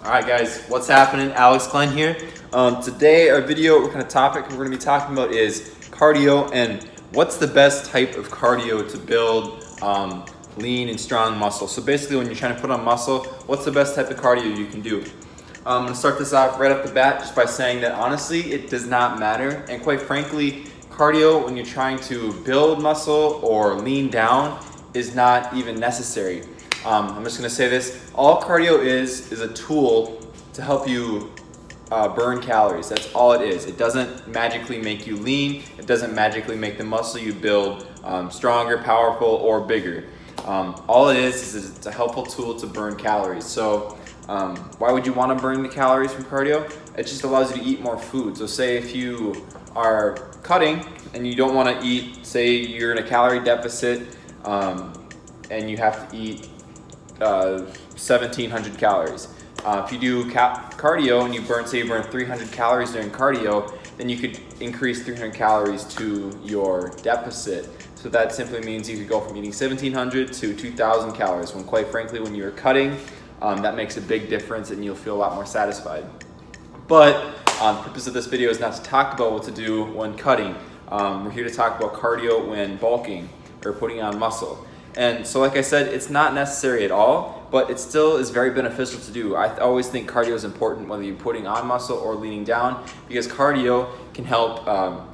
Alright guys, what's happening? Alex Glenn here. Today our video, what kind of topic we're going to be talking about is cardio and what's the best type of cardio to build lean and strong muscle. So basically when you're trying to put on muscle, what's the best type of cardio you can do? I'm going to start this off right off the bat just by saying that honestly it does not matter, and quite frankly cardio when you're trying to build muscle or lean down is not even necessary. I'm just going to say this, all cardio is a tool to help you burn calories. That's all it is. It doesn't magically make you lean. It doesn't magically make the muscle you build stronger, powerful, or bigger. All it is it's a helpful tool to burn calories. So why would you want to burn the calories from cardio? It just allows you to eat more food. So say if you are cutting and you don't want to eat, say you're in a calorie deficit and you have to eat 1,700 calories. If you do cardio and you burn 300 calories during cardio, then you could increase 300 calories to your deficit. So that simply means you could go from eating 1,700 to 2,000 calories, when quite frankly when you're cutting, that makes a big difference and you'll feel a lot more satisfied. But the purpose of this video is not to talk about what to do when cutting. We're here to talk about cardio when bulking or putting on muscle. And so like I said, it's not necessary at all, but it still is very beneficial to do. I always think cardio is important whether you're putting on muscle or leaning down, because cardio can help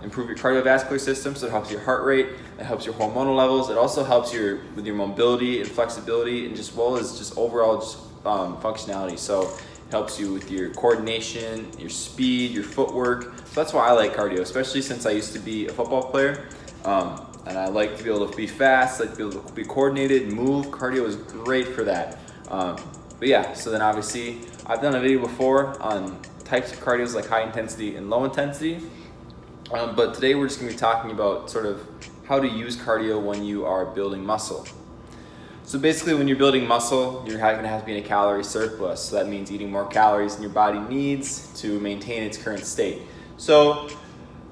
improve your cardiovascular system, so it helps your heart rate, it helps your hormonal levels, it also helps with your mobility and flexibility, and just overall functionality. So it helps you with your coordination, your speed, your footwork. So that's why I like cardio, especially since I used to be a football player. And I like to be able to be fast, like to be able to be coordinated and move. Cardio is great for that. But yeah, so then obviously I've done a video before on types of cardios like high intensity and low intensity. But today we're just going to be talking about sort of how to use cardio when you are building muscle. So basically when you're building muscle, you're going to have to be in a calorie surplus. So that means eating more calories than your body needs to maintain its current state. So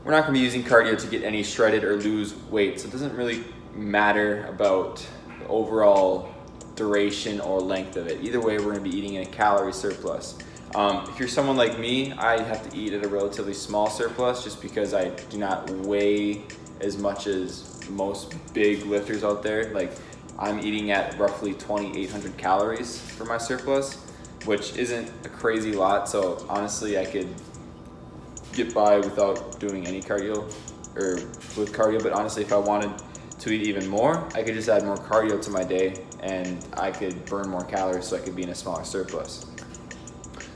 we're not going to be using cardio to get any shredded or lose weight, so it doesn't really matter about the overall duration or length of it. Either way, we're going to be eating in a calorie surplus. If you're someone like me, I have to eat at a relatively small surplus just because I do not weigh as much as most big lifters out there. Like, I'm eating at roughly 2,800 calories for my surplus, which isn't a crazy lot, so honestly I could get by without doing any cardio or with cardio. But honestly, if I wanted to eat even more, I could just add more cardio to my day and I could burn more calories, so I could be in a smaller surplus.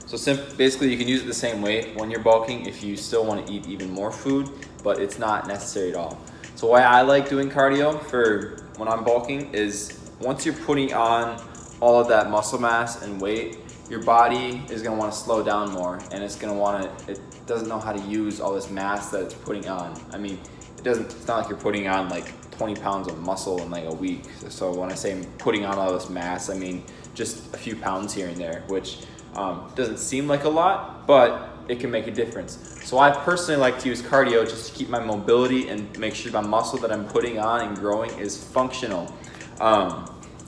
So basically you can use it the same way when you're bulking if you still want to eat even more food, but it's not necessary at all. So why I like doing cardio for when I'm bulking is once you're putting on all of that muscle mass and weight, your body is going to want to slow down more, and it's going to want to, it doesn't know how to use all this mass that it's putting on. I mean, it's not like you're putting on like 20 pounds of muscle in like a week. So when I say I'm putting on all this mass, I mean just a few pounds here and there, which doesn't seem like a lot, but it can make a difference. So I personally like to use cardio just to keep my mobility and make sure my muscle that I'm putting on and growing is functional.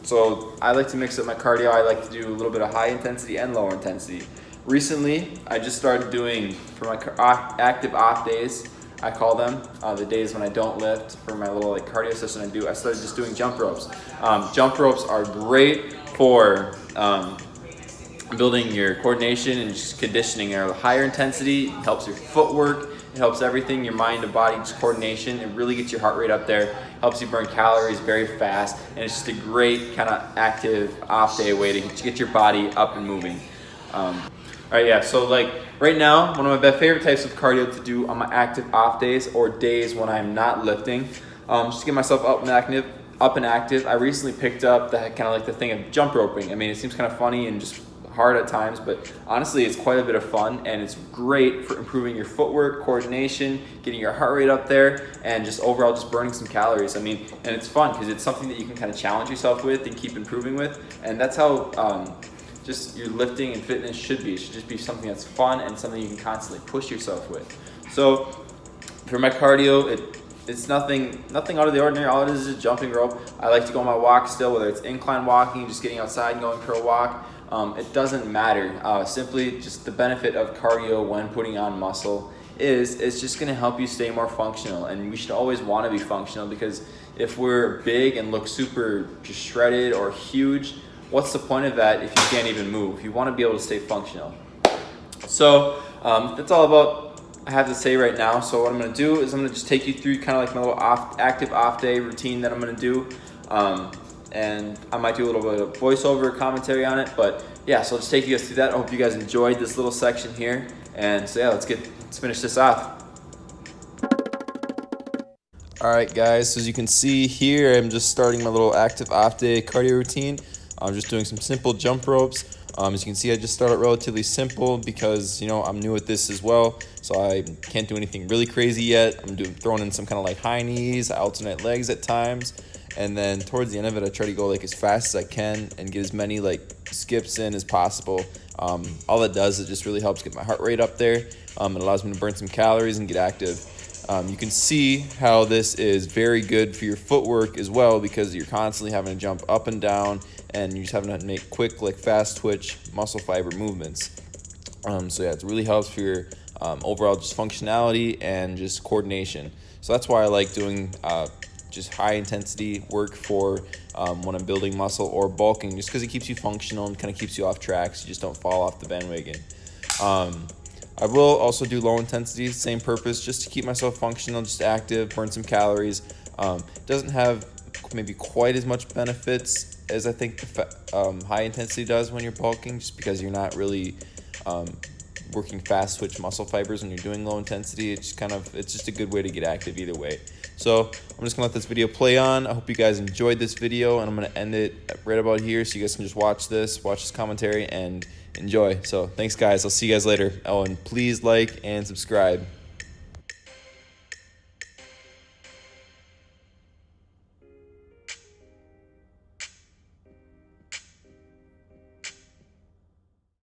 So I like to mix up my cardio. I like to do a little bit of high intensity and lower intensity. Recently, I just started doing, for my active off days, I call them, the days when I don't lift, for my little like cardio session I started just doing jump ropes. Jump ropes are great for building your coordination and just conditioning. They're higher intensity, it helps your footwork, it helps everything, your mind and body, just coordination. It really gets your heart rate up there, helps you burn calories very fast, and it's just a great kind of active off day way to get your body up and moving. Alright, yeah, so like right now, one of my favorite types of cardio to do on my active off days or days when I'm not lifting, just to get myself up and active, I recently picked up kind of like the thing of jump roping. I mean, it seems kind of funny and just hard at times, but honestly it's quite a bit of fun, and it's great for improving your footwork, coordination, getting your heart rate up there, and just overall just burning some calories. I mean, and it's fun because it's something that you can kind of challenge yourself with and keep improving with, and that's how just your lifting and fitness should be. It should just be something that's fun and something you can constantly push yourself with. So for my cardio, it's nothing out of the ordinary. All it is a jumping rope. I like to go on my walk still, whether it's incline walking, just getting outside and going for a walk. it doesn't matter. Simply just the benefit of cardio when putting on muscle is it's just going to help you stay more functional, and we should always want to be functional, because if we're big and look super just shredded or huge, what's the point of that if you can't even move? You want to be able to stay functional. So that's all about I have to say right now. So what I'm going to do is I'm going to just take you through kind of like my little active off day routine that I'm going to do, and I might do a little bit of voiceover commentary on it, but yeah, so I'll just take you guys through that. I hope you guys enjoyed this little section here, and so yeah, let's finish this off. Alright guys, so as you can see here, I'm just starting my little active off day cardio routine. I'm just doing some simple jump ropes. As you can see, I just started relatively simple because, you know, I'm new at this as well, so I can't do anything really crazy yet. I'm throwing in some kind of like high knees, alternate legs at times, and then towards the end of it, I try to go like as fast as I can and get as many like skips in as possible. All that does is just really helps get my heart rate up there. It allows me to burn some calories and get active. You can see how this is very good for your footwork as well, because you're constantly having to jump up and down, and you're just having to make quick, like fast twitch muscle fiber movements. So yeah, it really helps for your overall just functionality and just coordination. So that's why I like doing just high intensity work for when I'm building muscle or bulking, just because it keeps you functional and kind of keeps you off track, so you just don't fall off the bandwagon. I will also do low intensity, same purpose, just to keep myself functional, just active, burn some calories. It doesn't have maybe quite as much benefits as I think the high intensity does when you're bulking, just because you're not really working fast twitch muscle fibers when you're doing low intensity. It's just a good way to get active either way. So I'm just gonna let this video play on. I hope you guys enjoyed this video, and I'm gonna end it right about here so you guys can just watch this commentary and enjoy. So thanks guys, I'll see you guys later. Oh, and please like and subscribe.